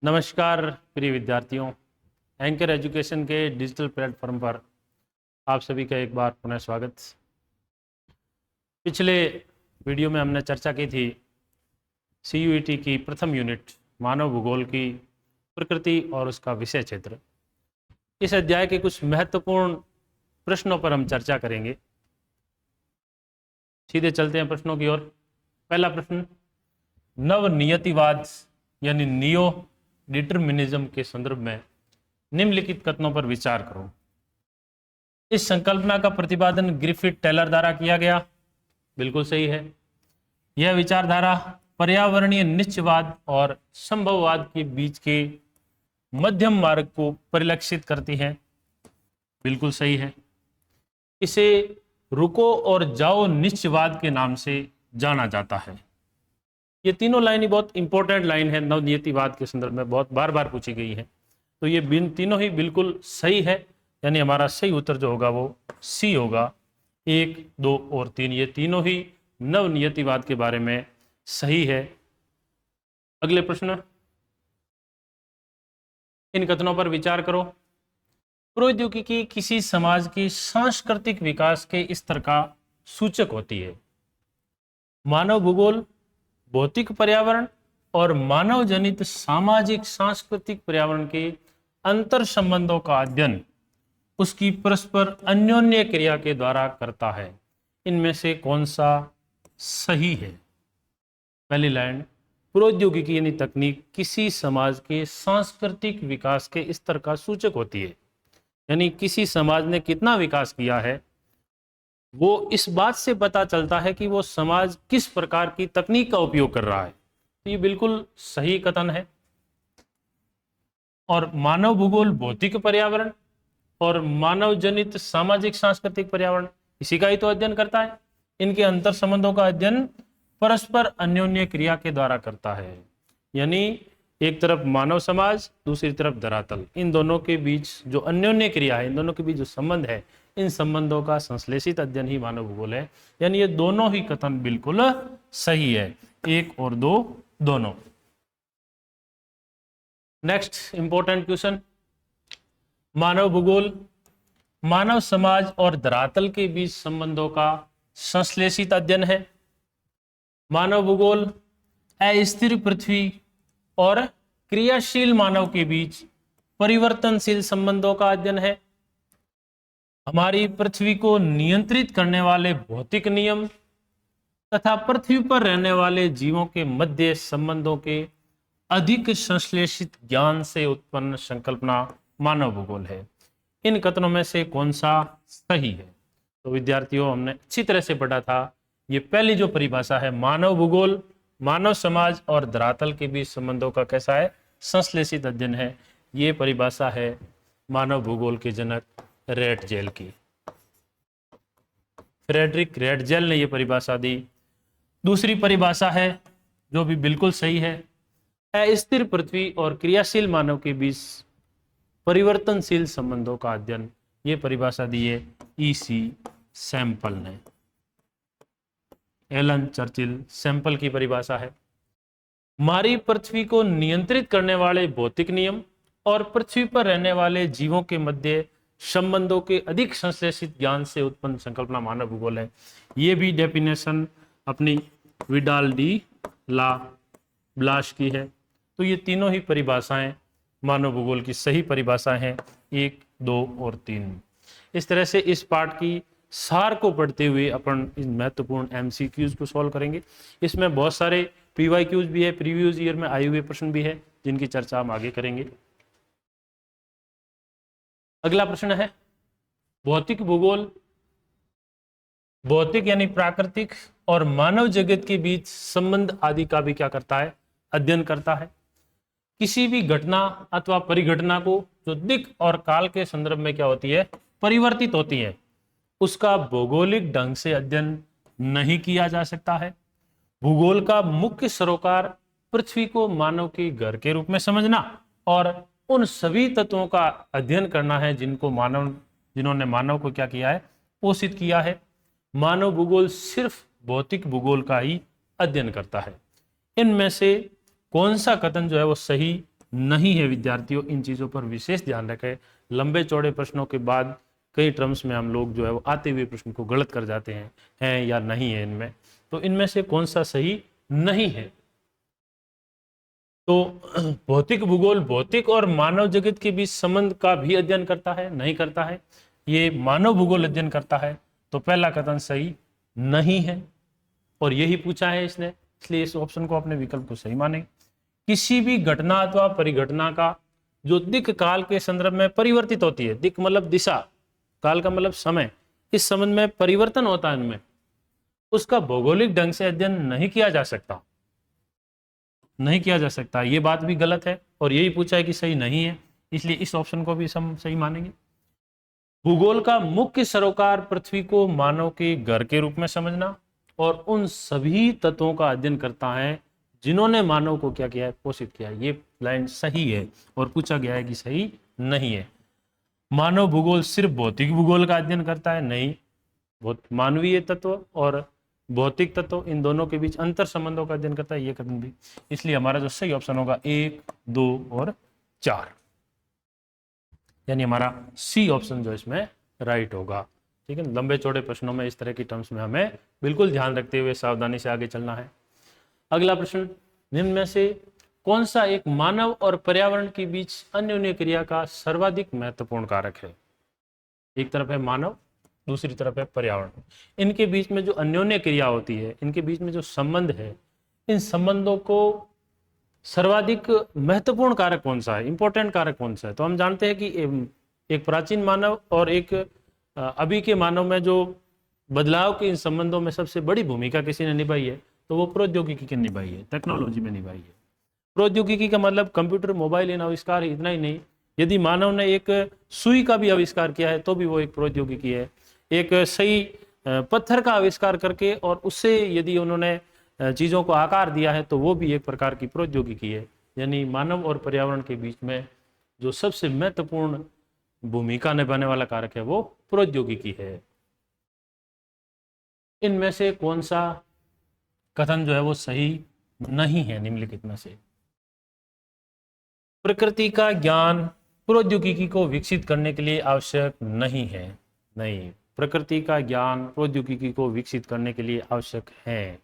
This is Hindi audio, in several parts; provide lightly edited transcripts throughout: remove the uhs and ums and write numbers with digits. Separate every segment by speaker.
Speaker 1: नमस्कार प्रिय विद्यार्थियों, एंकर एजुकेशन के डिजिटल प्लेटफॉर्म पर आप सभी का एक बार पुनः स्वागत। पिछले वीडियो में हमने चर्चा की थी CUET की प्रथम यूनिट मानव भूगोल की प्रकृति और उसका विषय क्षेत्र। इस अध्याय के कुछ महत्वपूर्ण प्रश्नों पर हम चर्चा करेंगे। सीधे चलते हैं प्रश्नों की ओर। पहला प्रश्न, नवनियतिवाद यानी नियो डिटरमिनिज्म के संदर्भ में निम्नलिखित कथनों पर विचार करो। इस संकल्पना का प्रतिपादन ग्रिफिथ टेलर द्वारा किया गया। बिल्कुल सही है। यह विचारधारा पर्यावरणीय निश्चयवाद और संभववाद के बीच के मध्यम मार्ग को परिलक्षित करती है। बिल्कुल सही है। इसे रुको और जाओ निश्चयवाद के नाम से जाना जाता है। ये तीनों लाइन ही बहुत इंपॉर्टेंट लाइन है, नवनियतिवाद के संदर्भ में बहुत बार बार पूछी गई है। तो ये तीनों ही बिल्कुल सही है, यानी हमारा सही उत्तर जो होगा वो सी होगा। 1, 2 और 3 ये तीनों ही नवनियतिवाद के बारे में सही है। अगले प्रश्न, इन कथनों पर विचार करो। प्रौद्योगिकी किसी समाज के सांस्कृतिक विकास के स्तर का सूचक होती है। मानव भूगोल भौतिक पर्यावरण और मानव जनित सामाजिक सांस्कृतिक पर्यावरण के अंतर संबंधों का अध्ययन उसकी परस्पर अन्योन्य क्रिया के द्वारा करता है। इनमें से कौन सा सही है? पहली लाइन, प्रौद्योगिकी यानी तकनीक किसी समाज के सांस्कृतिक विकास के स्तर का सूचक होती है, यानी किसी समाज ने कितना विकास किया है वो इस बात से पता चलता है कि वो समाज किस प्रकार की तकनीक का उपयोग कर रहा है। तो ये बिल्कुल सही कथन है। और मानव भूगोल भौतिक पर्यावरण और मानव जनित सामाजिक सांस्कृतिक पर्यावरण इसी का ही तो अध्ययन करता है। इनके अंतर संबंधों का अध्ययन परस्पर अन्योन्य क्रिया के द्वारा करता है, यानी एक तरफ मानव समाज, दूसरी तरफ धरातल, इन दोनों के बीच जो अन्योन्य क्रिया है, इन दोनों के बीच जो संबंध है, इन संबंधों का संश्लेषित अध्ययन ही मानव भूगोल है। यानी ये दोनों ही कथन बिल्कुल सही है, 1 और 2 दोनों। नेक्स्ट इंपॉर्टेंट क्वेश्चन, मानव भूगोल मानव समाज और धरातल के बीच संबंधों का संश्लेषित अध्ययन है। मानव भूगोल अस्थिर पृथ्वी और क्रियाशील मानव के बीच परिवर्तनशील संबंधों का अध्ययन है। हमारी पृथ्वी को नियंत्रित करने वाले भौतिक नियम तथा पृथ्वी पर रहने वाले जीवों के मध्य संबंधों के अधिक संश्लेषित ज्ञान से उत्पन्न संकल्पना मानव भूगोल है। इन कथनों में से कौन सा सही है? तो विद्यार्थियों, हमने अच्छी तरह से पढ़ा था। ये पहली जो परिभाषा है, मानव भूगोल मानव समाज और धरातल के बीच संबंधों का कैसा है? संश्लेषित अध्ययन है। ये परिभाषा है मानव भूगोल के जनक रेटजेल की। फ्रेडरिक रेटजेल ने यह परिभाषा दी। दूसरी परिभाषा है जो भी बिल्कुल सही है, अस्थिर पृथ्वी और क्रियाशील मानव के बीच परिवर्तनशील संबंधों का अध्ययन। ये परिभाषा दी है E.C. सैंपल ने। एलन चर्चिल सैंपल की परिभाषा है। हमारी पृथ्वी को नियंत्रित करने वाले भौतिक नियम और पृथ्वी पर रहने वाले जीवों के मध्य संबंधों के अधिक संश्लेषित ज्ञान से उत्पन्न संकल्पना मानव भूगोल है। ये भी डेफिनेशन अपनी विडाल डी ला ब्लाश की है। तो ये तीनों ही परिभाषाएं मानव भूगोल की सही परिभाषाएं हैं, 1, 2 और 3। इस तरह से इस पाठ की सार को पढ़ते हुए अपन इन महत्वपूर्ण MCQs को सॉल्व करेंगे। इसमें बहुत सारे PYQs भी है, प्रीवियस ईयर में आए हुए प्रश्न भी है, जिनकी चर्चा हम आगे करेंगे। अगला प्रश्न है, भौतिक भूगोल भौतिक यानी प्राकृतिक और मानव जगत के बीच संबंध आदि का भी क्या करता है? अध्ययन करता है। किसी भी घटना अथवा परिघटना को जो दिक् और काल के संदर्भ में क्या होती है? परिवर्तित होती है, उसका भौगोलिक ढंग से अध्ययन नहीं किया जा सकता है। भूगोल का मुख्य सरोकार पृथ्वी को मानव के घर के रूप में समझना और उन सभी तत्वों का अध्ययन करना है जिन्होंने मानव को क्या किया है? पोषित किया है। मानव भूगोल सिर्फ भौतिक भूगोल का ही अध्ययन करता है। इनमें से कौन सा कथन जो है वो सही नहीं है विद्यार्थियों। इन चीज़ों पर विशेष ध्यान रखें। लंबे चौड़े प्रश्नों के बाद कई टर्म्स में हम लोग जो है वो आते हुए प्रश्न को गलत कर जाते हैं या नहीं है इनमें। तो इनमें से कौन सा सही नहीं है? तो भौतिक भूगोल भौतिक और मानव जगत के बीच संबंध का भी अध्ययन करता है? नहीं करता है, ये मानव भूगोल अध्ययन करता है। तो पहला कथन सही नहीं है और यही पूछा है इसने, इसलिए इस ऑप्शन को अपने विकल्प को सही माने। किसी भी घटना अथवा परिघटना का जो दिक् काल के संदर्भ में परिवर्तित होती है, दिक् मतलब दिशा, काल का मतलब समय, इस संबंध में परिवर्तन होता है इनमें, उसका भौगोलिक ढंग से अध्ययन नहीं किया जा सकता, नहीं किया जा सकता। ये बात भी गलत है और यही पूछा है कि सही नहीं है, इसलिए इस ऑप्शन को भी हम सही मानेंगे। भूगोल का मुख्य सरोकार पृथ्वी को मानव के घर के रूप में समझना और उन सभी तत्वों का अध्ययन करता है जिन्होंने मानव को क्या किया है, पोषित किया है। ये लाइन सही है और पूछा गया है कि सही नहीं है। मानव भूगोल सिर्फ भौतिक भूगोल का अध्ययन करता है? नहीं, मानवीय तत्व और भौतिक तत्व इन दोनों के बीच अंतर संबंधों का अध्ययन करता है, ये कथन भी। इसलिए हमारा जो सही ऑप्शन होगा 1, 2 और 4, यानी हमारा सी ऑप्शन जो इसमें राइट होगा। ठीक है, लंबे चौड़े प्रश्नों में इस तरह की टर्म्स में हमें बिल्कुल ध्यान रखते हुए सावधानी से आगे चलना है। अगला प्रश्न, निम्न में से कौन सा एक मानव और पर्यावरण के बीच अन्योन्य क्रिया का सर्वाधिक महत्वपूर्ण कारक है? एक तरफ है मानव, दूसरी तरफ है पर्यावरण। इनके बीच में जो अन्योन्य क्रिया होती है, इनके बीच में जो संबंध है, इन संबंधों को सर्वाधिक महत्वपूर्ण कारक कौन सा है, इंपॉर्टेंट कारक कौन सा है? तो हम जानते हैं कि एक प्राचीन मानव और एक अभी के मानव में जो बदलाव के इन संबंधों में सबसे बड़ी भूमिका किसी ने निभाई है, तो वो प्रौद्योगिकी की निभाई है, टेक्नोलॉजी में निभाई है। प्रौद्योगिकी का मतलब कंप्यूटर, मोबाइल, इन आविष्कार इतना ही नहीं, यदि मानव ने एक सुई का भी आविष्कार किया है तो भी वो एक प्रौद्योगिकी है। एक सही पत्थर का आविष्कार करके और उससे यदि उन्होंने चीज़ों को आकार दिया है तो वो भी एक प्रकार की प्रौद्योगिकी है। यानी मानव और पर्यावरण के बीच में जो सबसे महत्वपूर्ण भूमिका निभाने वाला कारक है वो प्रौद्योगिकी है। इनमें से कौन सा कथन जो है वो सही नहीं है निम्नलिखित में से? प्रकृति का ज्ञान प्रौद्योगिकी को विकसित करने के लिए आवश्यक नहीं है। नहीं, प्रकृति का ज्ञान प्रौद्योगिकी को विकसित करने के लिए आवश्यक है।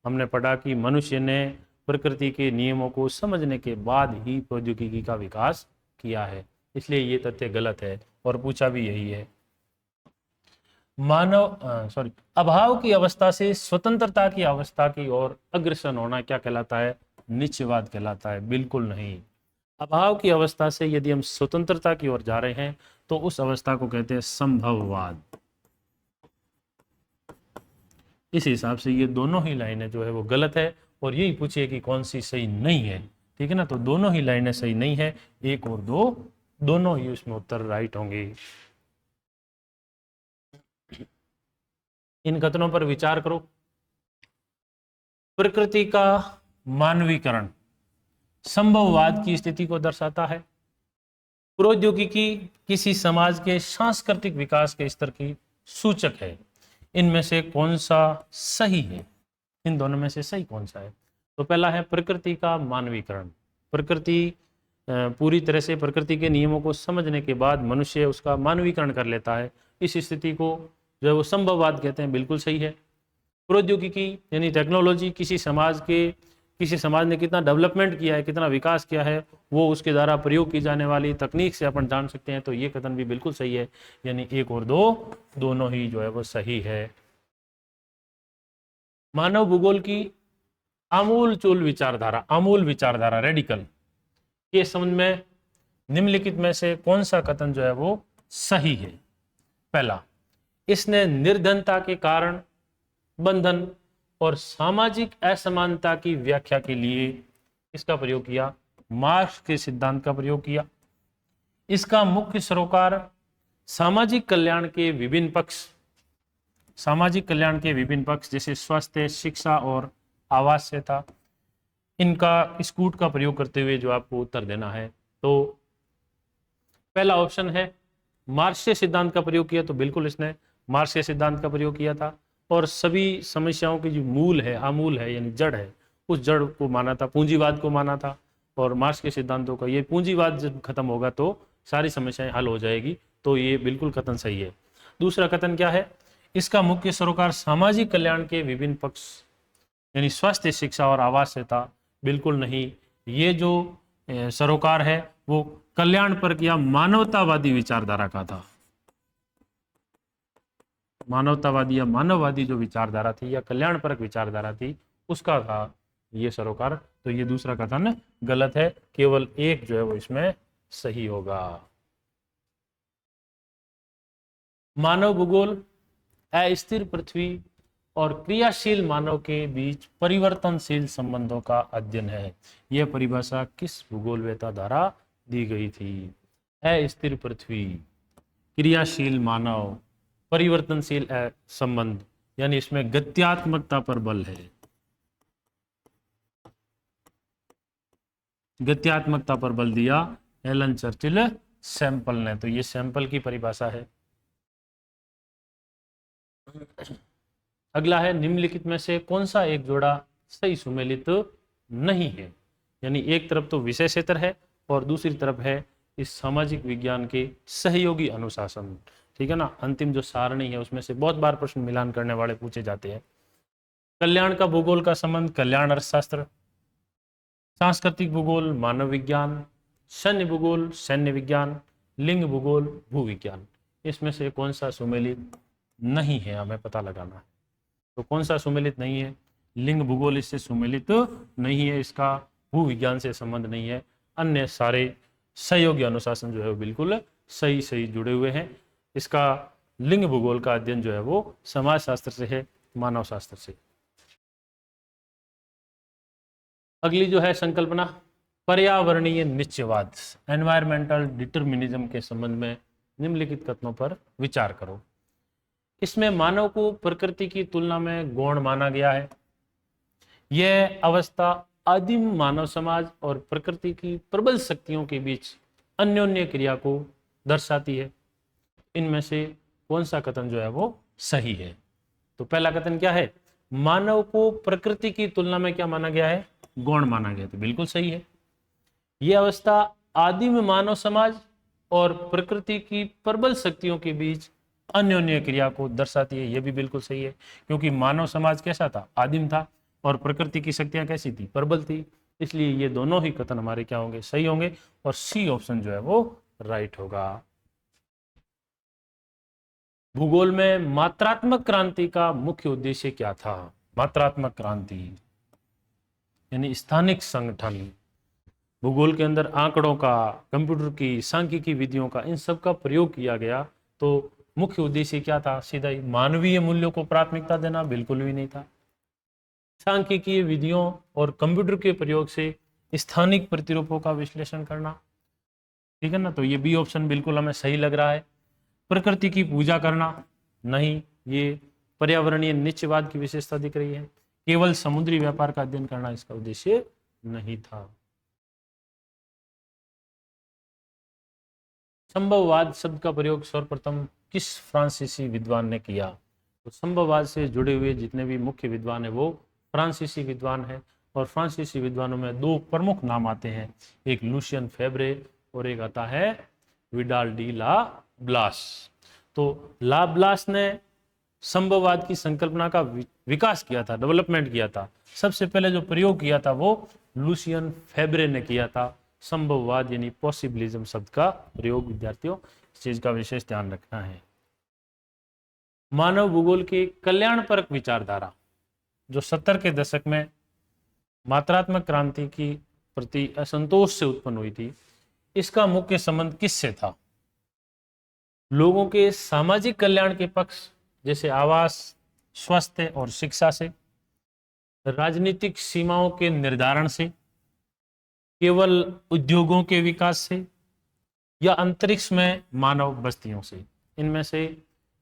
Speaker 1: हमने पढ़ा कि मनुष्य ने प्रकृति के नियमों को समझने के बाद ही प्रौद्योगिकी का विकास किया है, इसलिए ये तथ्य गलत है और पूछा भी यही है। अभाव की अवस्था से स्वतंत्रता की अवस्था की ओर अग्रसर होना क्या कहलाता है? निश्चयवाद कहलाता है? बिल्कुल नहीं। अभाव की अवस्था से यदि हम स्वतंत्रता की ओर जा रहे हैं तो उस अवस्था को कहते हैं संभववाद। इस हिसाब से ये दोनों ही लाइनें जो है वो गलत है और यही पूछिए कि कौन सी सही नहीं है। ठीक है ना, तो दोनों ही लाइनें सही नहीं है, 1 और 2 दोनों ही उसमें उत्तर राइट होंगे। इन कथनों पर विचार करो। प्रकृति का मानवीकरण संभववाद की स्थिति को दर्शाता है। प्रौद्योगिकी किसी समाज के सांस्कृतिक विकास के स्तर की सूचक है। इनमें से कौन सा सही है? इन दोनों में से सही कौन सा है? तो पहला है प्रकृति का मानवीकरण। प्रकृति पूरी तरह से प्रकृति के नियमों को समझने के बाद मनुष्य उसका मानवीकरण कर लेता है, इस स्थिति को जो है वो संभववाद कहते हैं। बिल्कुल सही है। प्रौद्योगिकी यानी टेक्नोलॉजी किसी समाज ने कितना डेवलपमेंट किया है, कितना विकास किया है, वो उसके द्वारा प्रयोग की जाने वाली तकनीक से अपन जान सकते हैं। तो ये कथन भी बिल्कुल सही है, यानी 1 और 2 दोनों ही जो है वो सही है। मानव भूगोल की आमूल विचारधारा रेडिकल के संबंध में निम्नलिखित में से कौन सा कथन जो है वो सही है? पहला, इसने निर्धनता के कारण, बंधन और सामाजिक असमानता की व्याख्या के लिए इसका प्रयोग किया, मार्क्स के सिद्धांत का प्रयोग किया। इसका मुख्य सरोकार सामाजिक कल्याण के विभिन्न पक्ष जैसे स्वास्थ्य, शिक्षा और आवास से था। इनका स्कूट का प्रयोग करते हुए जो आपको उत्तर देना है, तो पहला ऑप्शन है मार्क्स के सिद्धांत का प्रयोग किया। तो बिल्कुल इसने मार्क्स के सिद्धांत का प्रयोग किया था और सभी समस्याओं की जो आमूल है यानी जड़ है, उस जड़ को माना था, पूंजीवाद को माना था और मार्क्स के सिद्धांतों का, ये पूंजीवाद जब खत्म होगा तो सारी समस्याएं हल हो जाएगी। तो ये बिल्कुल कथन सही है। दूसरा कथन क्या है, इसका मुख्य सरोकार सामाजिक कल्याण के विभिन्न पक्ष यानी स्वास्थ्य, शिक्षा और आवास से था। बिल्कुल नहीं, ये जो सरोकार है वो कल्याण पर या मानवतावादी विचारधारा का था। मानवतावादी या मानववादी जो विचारधारा थी या कल्याणपरक विचारधारा थी उसका था ये सरोकार। तो ये दूसरा कथन गलत है, केवल एक जो है वो इसमें सही होगा। मानव भूगोल अस्थिर पृथ्वी और क्रियाशील मानव के बीच परिवर्तनशील संबंधों का अध्ययन है। यह परिभाषा किस भूगोलवेत्ता द्वारा दी गई थी? अस्थिर पृथ्वी, क्रियाशील मानव, परिवर्तनशील संबंध, यानी इसमें गत्यात्मकता पर बल है। गत्यात्मकता पर बल दिया एलन चर्चिल सैंपल ने। तो ये सैंपल की परिभाषा है। अगला है, निम्नलिखित में से कौन सा एक जोड़ा सही सुमेलित नहीं है? यानी एक तरफ तो विषय क्षेत्र है और दूसरी तरफ है इस सामाजिक विज्ञान के सहयोगी अनुशासन। ठीक है ना, अंतिम जो सारणी है उसमें से बहुत बार प्रश्न मिलान करने वाले पूछे जाते हैं। कल्याण का भूगोल का संबंध कल्याण अर्थशास्त्र, सांस्कृतिक भूगोल मानव विज्ञान, सैन्य भूगोल सैन्य विज्ञान, लिंग भूगोल भूविज्ञान। इसमें से कौन सा सुमेलित नहीं है, हमें पता लगाना है। तो कौन सा सुमेलित नहीं है? लिंग भूगोल इससे सुमेलित नहीं है, इसका भूविज्ञान से संबंध नहीं है। अन्य सारे सहयोगी अनुशासन जो है वो बिल्कुल सही जुड़े हुए हैं। इसका लिंग भूगोल का अध्ययन जो है वो समाज शास्त्र से है, मानव शास्त्र से। अगली जो है संकल्पना, पर्यावरणीय निश्चयवाद, एनवायरमेंटल डिटर्मिनिज्म के संबंध में निम्नलिखित कथनों पर विचार करो। इसमें मानव को प्रकृति की तुलना में गौण माना गया है। यह अवस्था आदिम मानव समाज और प्रकृति की प्रबल शक्तियों के बीच अन्योन्य क्रिया को दर्शाती है। इनमें से कौन सा कथन जो है वो सही है? तो पहला कथन क्या है, मानव को प्रकृति की तुलना में क्या माना गया है? गौण माना गया। तो बिल्कुल सही है। यह अवस्था आदिम मानव समाज और प्रकृति की प्रबल शक्तियों के बीच अन्योन्य क्रिया को दर्शाती है। यह भी बिल्कुल सही है, क्योंकि मानव समाज कैसा था? आदिम था, और प्रकृति की शक्तियां कैसी थी? प्रबल थी। इसलिए ये दोनों ही कथन हमारे क्या होंगे? सही होंगे, और सी ऑप्शन जो है वो राइट होगा। भूगोल में मात्रात्मक क्रांति का मुख्य उद्देश्य क्या था? मात्रात्मक क्रांति यानी स्थानिक संगठन। भूगोल के अंदर आंकड़ों का, कंप्यूटर की, सांख्यिकी विधियों का, इन सब का प्रयोग किया गया। तो मुख्य उद्देश्य क्या था? सीधा ही मानवीय मूल्यों को प्राथमिकता देना बिल्कुल भी नहीं था। सांख्यिकीय विधियों और कंप्यूटर के प्रयोग से स्थानिक प्रतिरूपों का विश्लेषण करना। ठीक है ना, तो ये बी ऑप्शन बिल्कुल हमें सही लग रहा है। प्रकृति की पूजा करना नहीं, ये पर्यावरणीय निश्चयवाद की विशेषता दिख रही है। केवल समुद्री व्यापार का अध्ययन करना इसका उद्देश्य नहीं था। संभववाद शब्द का प्रयोग सर्वप्रथम किस फ्रांसीसी विद्वान ने किया? तो संभववाद से जुड़े हुए जितने भी मुख्य विद्वान है वो फ्रांसीसी विद्वान है, और फ्रांसीसी विद्वानों में दो प्रमुख नाम आते हैं, एक लुसियन फेब्रे और एक आता है विडाल डी ला ब्लास। तो ला ब्लास ने संभववाद की संकल्पना का विकास किया था, डेवलपमेंट किया था। सबसे पहले जो प्रयोग किया था वो लुसियन फेब्रे ने किया था। संभववाद यानी पॉसिबिलिज्म शब्द का प्रयोग, विद्यार्थियों इस चीज का विशेष ध्यान रखना है। मानव भूगोल की कल्याणपरक विचारधारा जो 70 के दशक में मात्रात्मक क्रांति की प्रति असंतोष से उत्पन्न हुई थी, इसका मुख्य संबंध किससे था? लोगों के सामाजिक कल्याण के पक्ष जैसे आवास, स्वास्थ्य और शिक्षा से, राजनीतिक सीमाओं के निर्धारण से, केवल उद्योगों के विकास से, या अंतरिक्ष में मानव बस्तियों से? इनमें से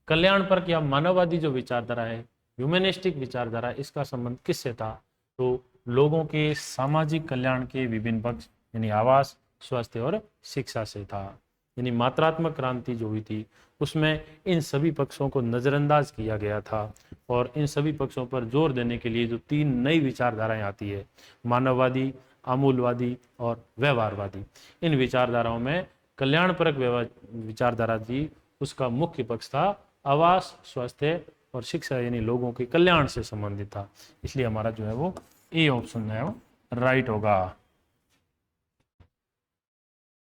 Speaker 1: कल्याणपरक या मानववादी जो विचारधारा है, ह्यूमनिस्टिक विचारधारा, इसका संबंध किससे था? तो लोगों के सामाजिक कल्याण के विभिन्न पक्ष यानी आवास, स्वास्थ्य और शिक्षा से था। यानी मात्रात्मक क्रांति जो हुई थी उसमें इन सभी पक्षों को नजरअंदाज किया गया था, और इन सभी पक्षों पर जोर देने के लिए जो 3 नई विचारधाराएं आती है, मानववादी, आमूलवादी और व्यवहारवादी। इन विचारधाराओं में कल्याणपरक विचारधारा थी, उसका मुख्य पक्ष था आवास, स्वास्थ्य और शिक्षा, यानी लोगों के कल्याण से संबंधित था। इसलिए हमारा जो है वो ए ऑप्शन है वो राइट होगा।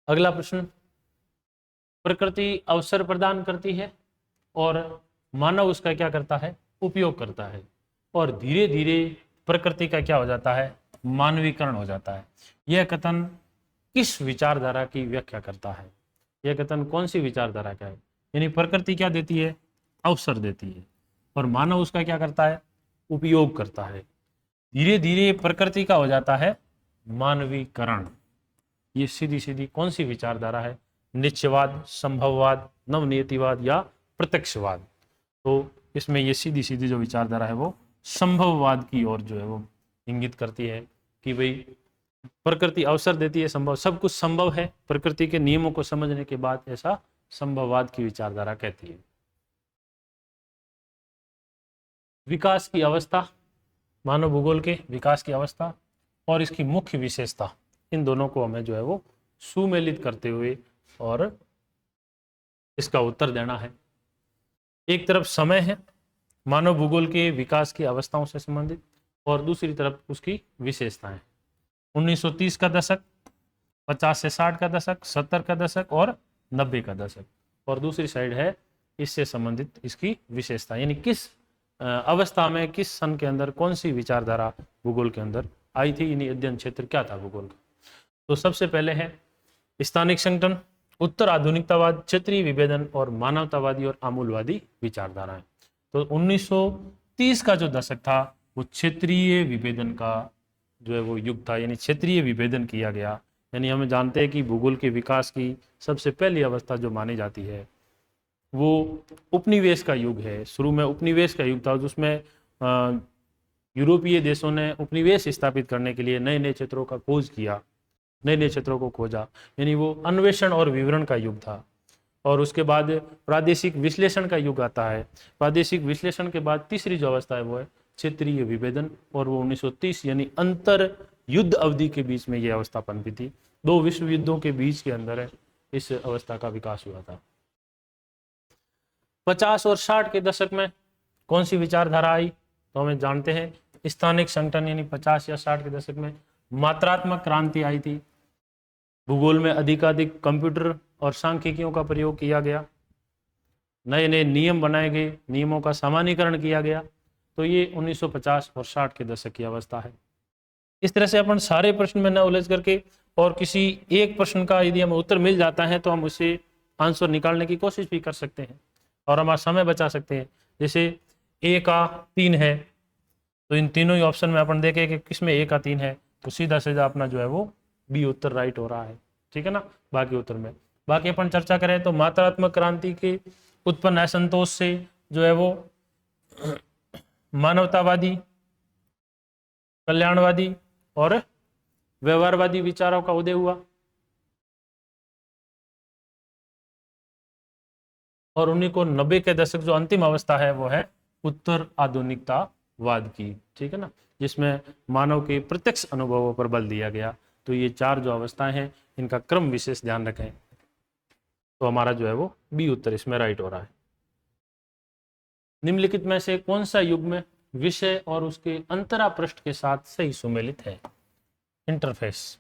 Speaker 1: अगला प्रश्न, प्रकृति अवसर प्रदान करती है और मानव उसका क्या करता है, उपयोग करता है, और धीरे धीरे प्रकृति का क्या हो जाता है, मानवीकरण हो जाता है। यह कथन किस विचारधारा की व्याख्या करता है? यह कथन कौन सी विचारधारा का है? यानी प्रकृति क्या देती है, अवसर देती है, और मानव उसका क्या करता है, उपयोग करता है। धीरे धीरे प्रकृति का हो जाता है मानवीकरण। ये सीधी सीधी कौन सी विचारधारा है? निश्चयवाद, संभववाद, नवनियतिवाद या प्रत्यक्षवाद? तो इसमें ये सीधी सीधी जो विचारधारा है वो संभववाद की ओर जो है वो इंगित करती है कि भाई प्रकृति अवसर देती है, संभव, सब कुछ संभव है, प्रकृति के नियमों को समझने के बाद ऐसा संभववाद की विचारधारा कहती है। विकास की अवस्था, मानव भूगोल के विकास की अवस्था और इसकी मुख्य विशेषता, इन दोनों को हमें जो है वो सुमेलित करते हुए और इसका उत्तर देना है। एक तरफ समय है मानव भूगोल के विकास की अवस्थाओं से संबंधित, और दूसरी तरफ उसकी विशेषताएं। 1930 का दशक, 50 से 60 का दशक, 70 का दशक और 90 का दशक, और दूसरी साइड है इससे संबंधित इसकी विशेषता, यानी किस अवस्था में, किस सन के अंदर कौन सी विचारधारा भूगोल के अंदर आई थी, यानी अध्ययन क्षेत्र क्या था भूगोल का। तो सबसे पहले है स्थानिक संगठन, उत्तर आधुनिकतावाद, क्षेत्रीय विभेदन और मानवतावादी और आमूलवादी विचारधाराएं। तो 1930 का जो दशक था वो क्षेत्रीय विभेदन का जो है वो युग था, यानी क्षेत्रीय विभेदन किया गया। यानी हम जानते हैं कि भूगोल के विकास की सबसे पहली अवस्था जो मानी जाती है वो उपनिवेश का युग है। शुरू में उपनिवेश का युग था, जिसमें यूरोपीय देशों ने उपनिवेश स्थापित करने के लिए नए नए क्षेत्रों का खोज किया, नए नए क्षेत्रों को खोजा, यानी वो अन्वेषण और विवरण का युग था। और उसके बाद प्रादेशिक विश्लेषण का युग आता है। प्रादेशिक विश्लेषण के बाद तीसरी जो अवस्था है वो है क्षेत्रीय विभेदन, और वो 1930 यानी अंतर युद्ध अवधि के बीच में ये अवस्था पनपी थी। दो विश्व युद्धों के बीच के अंदर इस अवस्था का विकास हुआ था। 50 और 60 के दशक में कौन सी विचारधारा आई? तो हमें जानते हैं स्थानिक संगठन, यानी 50 या 60 के दशक में मात्रात्मक क्रांति आई थी। भूगोल में अधिकाधिक कंप्यूटर और सांख्यिकियों का प्रयोग किया गया, नए नए नियम बनाए गए, नियमों का सामान्यीकरण किया गया। तो ये 1950 और 60 के दशक की अवस्था है। इस तरह से अपन सारे प्रश्न में न उलझ करके, और किसी एक प्रश्न का यदि हमें उत्तर मिल जाता है तो हम उसे आंसर निकालने की कोशिश भी कर सकते हैं और हमारा समय बचा सकते हैं। जैसे ए का 3 है, तो इन तीनों ही ऑप्शन में अपन देखें कि किसमें ए का 3 है, तो सीधा सीधा अपना जो है वो बी उत्तर राइट हो रहा है। ठीक है ना। बाकी उत्तर में बाकी अपन चर्चा करें तो मात्रात्मक क्रांति के उत्पन्न असंतोष से जो है वो मानवतावादी, कल्याणवादी और व्यवहारवादी विचारों का उदय हुआ, और उन्हीं को 90 के दशक जो अंतिम अवस्था है वो है उत्तर आधुनिकतावाद की। ठीक है ना, जिसमें मानव के प्रत्यक्ष अनुभवों पर बल दिया गया। तो ये चार जो अवस्थाएं हैं इनका क्रम विशेष ध्यान रखें, तो हमारा जो है वो बी उत्तर इसमें राइट हो रहा है। निम्नलिखित में से कौन सा युग में विषय और उसके अंतरा पृष्ठ के साथ सही सुमेलित है? इंटरफेस,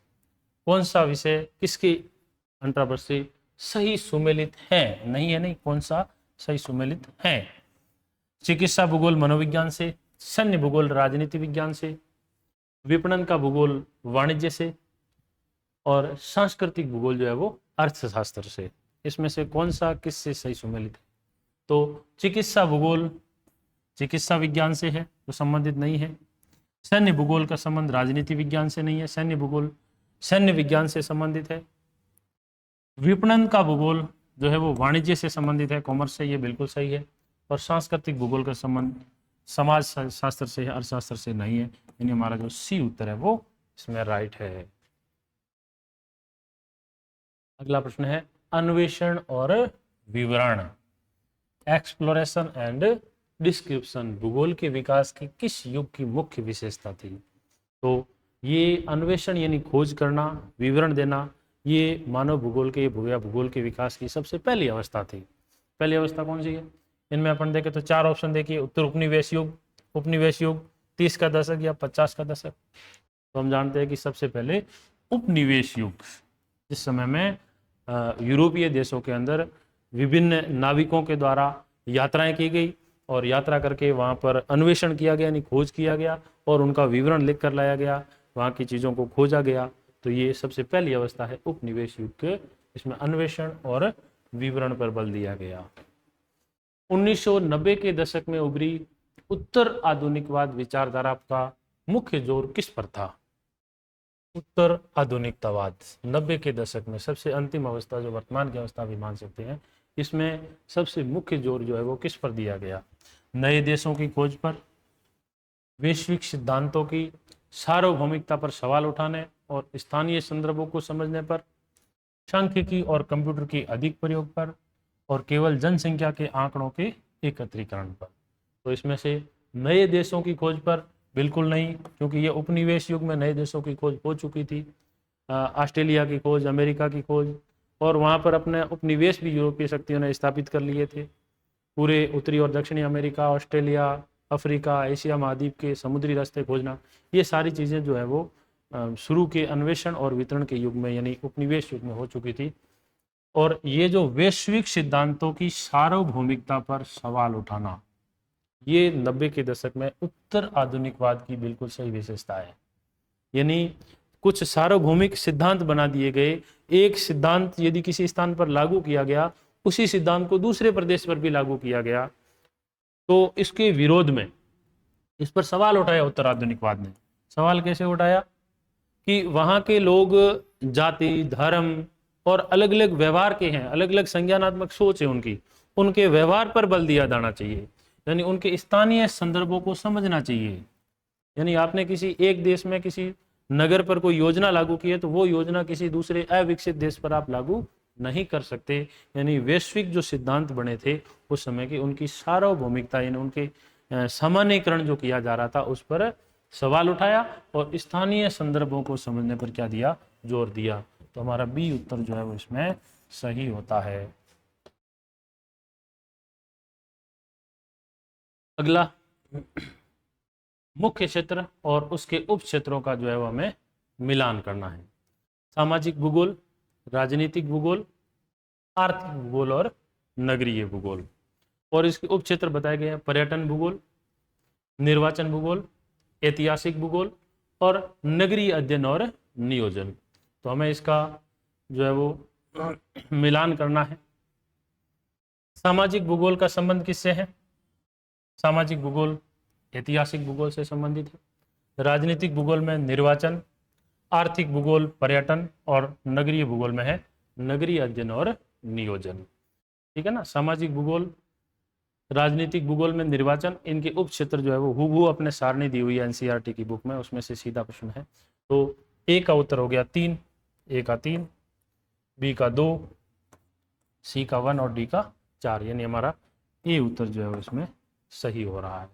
Speaker 1: कौन सा विषय किसके अंतरा पृष्ठ से सही सुमेलित है? नहीं है, नहीं, कौन सा सही सुमेलित है? चिकित्सा भूगोल मनोविज्ञान से, सैन्य भूगोल राजनीति विज्ञान से, विपणन का भूगोल वाणिज्य से, और सांस्कृतिक भूगोल जो है वो अर्थशास्त्र से। इसमें से कौन सा किससे सही सुमेलित है? तो चिकित्सा भूगोल चिकित्सा विज्ञान से है, तो संबंधित नहीं है। सैन्य भूगोल का संबंध राजनीति विज्ञान से नहीं है, सैन्य भूगोल सैन्य विज्ञान से संबंधित है। विपणन का भूगोल जो है वो वाणिज्य से संबंधित है, कॉमर्स से, ये बिल्कुल सही है। और सांस्कृतिक भूगोल का संबंध समाज शास्त्र से, अर्थशास्त्र से नहीं है, यानी हमारा जो सी उत्तर है वो इसमें राइट है। अगला प्रश्न है अन्वेषण और विवरण, एक्सप्लोरेशन एंड डिस्क्रिप्शन भूगोल के विकास की किस युग की मुख्य विशेषता थी? तो ये अन्वेषण यानी खोज करना, विवरण देना, ये मानव भूगोल के भूगोल के विकास की सबसे पहली अवस्था थी। पहली अवस्था कौन सी है? इनमें अपन देखें तो 4 ऑप्शन देखिए, उत्तर उपनिवेश युग, उपनिवेश युग, 30 का दशक या 50 का दशक। तो हम जानते हैं कि सबसे पहले उपनिवेश युग, जिस समय में यूरोपीय देशों के अंदर विभिन्न नाविकों के द्वारा यात्राएं की गई और यात्रा करके वहाँ पर अन्वेषण किया गया यानी खोज किया गया और उनका विवरण लिख कर लाया गया, वहाँ की चीज़ों को खोजा गया। तो ये सबसे पहली अवस्था है उपनिवेश युग के, इसमें अन्वेषण और विवरण पर बल दिया गया। 1990 के दशक में उभरी उत्तर आधुनिकवाद विचारधारा का मुख्य जोर किस पर था? उत्तर आधुनिकतावाद 90 के दशक में, सबसे अंतिम अवस्था जो वर्तमान की अवस्था भी मान सकते हैं, इसमें सबसे मुख्य जोर जो है वो किस पर दिया गया? नए देशों की खोज पर, वैश्विक सिद्धांतों की सार्वभौमिकता पर सवाल उठाने और स्थानीय संदर्भों को समझने पर, सांख्यिकी और कंप्यूटर की अधिक प्रयोग पर, और केवल जनसंख्या के आंकड़ों के एकत्रीकरण पर। तो इसमें से नए देशों की खोज पर बिल्कुल नहीं, क्योंकि ये उपनिवेश युग में नए देशों की खोज हो चुकी थी। ऑस्ट्रेलिया की खोज, अमेरिका की खोज, और वहाँ पर अपने उपनिवेश भी यूरोपीय शक्तियों ने स्थापित कर लिए थे। पूरे उत्तरी और दक्षिणी अमेरिका, ऑस्ट्रेलिया, अफ्रीका, एशिया महाद्वीप के समुद्री रास्ते खोजना, ये सारी चीज़ें जो है वो शुरू के अन्वेषण और वितरण के युग में यानी उपनिवेश युग में हो चुकी थी। और ये जो वैश्विक सिद्धांतों की सार्वभौमिकता पर सवाल उठाना, ये 90 के दशक में उत्तर आधुनिकवाद की बिल्कुल सही विशेषता है। यानी कुछ सार्वभौमिक सिद्धांत बना दिए गए, एक सिद्धांत यदि किसी स्थान पर लागू किया गया, उसी सिद्धांत को दूसरे प्रदेश पर भी लागू किया गया, तो इसके विरोध में इस पर सवाल उठाया उत्तर आधुनिकवाद ने। सवाल कैसे उठाया? कि वहाँ के लोग जाति, धर्म और अलग अलग व्यवहार के हैं, अलग अलग संज्ञानात्मक सोच है उनकी, उनके व्यवहार पर बल दिया जाना चाहिए, यानी उनके स्थानीय संदर्भों को समझना चाहिए। यानी आपने किसी एक देश में किसी नगर पर कोई योजना लागू की है, तो वो योजना किसी दूसरे अविकसित देश पर आप लागू नहीं कर सकते। यानी वैश्विक जो सिद्धांत बने थे उस समय की, उनकी सार्वभौमिकता यानी उनके सामान्यीकरण जो किया जा रहा था उस पर सवाल उठाया और स्थानीय संदर्भों को समझने पर क्या दिया? जोर दिया। तो हमारा बी उत्तर जो है वो इसमें सही होता है। अगला, मुख्य क्षेत्र और उसके उप क्षेत्रों का जो है वो हमें मिलान करना है। सामाजिक भूगोल, राजनीतिक भूगोल, आर्थिक भूगोल और नगरीय भूगोल। और इसके उप क्षेत्र बताए गए हैं पर्यटन भूगोल, निर्वाचन भूगोल, ऐतिहासिक भूगोल और नगरीय अध्ययन और नियोजन। तो हमें इसका जो है वो मिलान करना है। सामाजिक भूगोल का संबंध किससे है? सामाजिक भूगोल ऐतिहासिक भूगोल से संबंधित है। राजनीतिक भूगोल में निर्वाचन, आर्थिक भूगोल पर्यटन और नगरीय भूगोल में है नगरीय अध्ययन और नियोजन। ठीक है ना। सामाजिक भूगोल, राजनीतिक भूगोल में निर्वाचन, इनके उप क्षेत्र जो है वो हूबहू अपने सारणी दी हुई है एनसीईआरटी की बुक में, उसमें से सीधा प्रश्न है। तो ए का उत्तर हो गया 3, ए का 3, बी का 2, सी का 1 और डी का 4, यानी हमारा ए उत्तर जो है वो इसमें सही हो रहा है।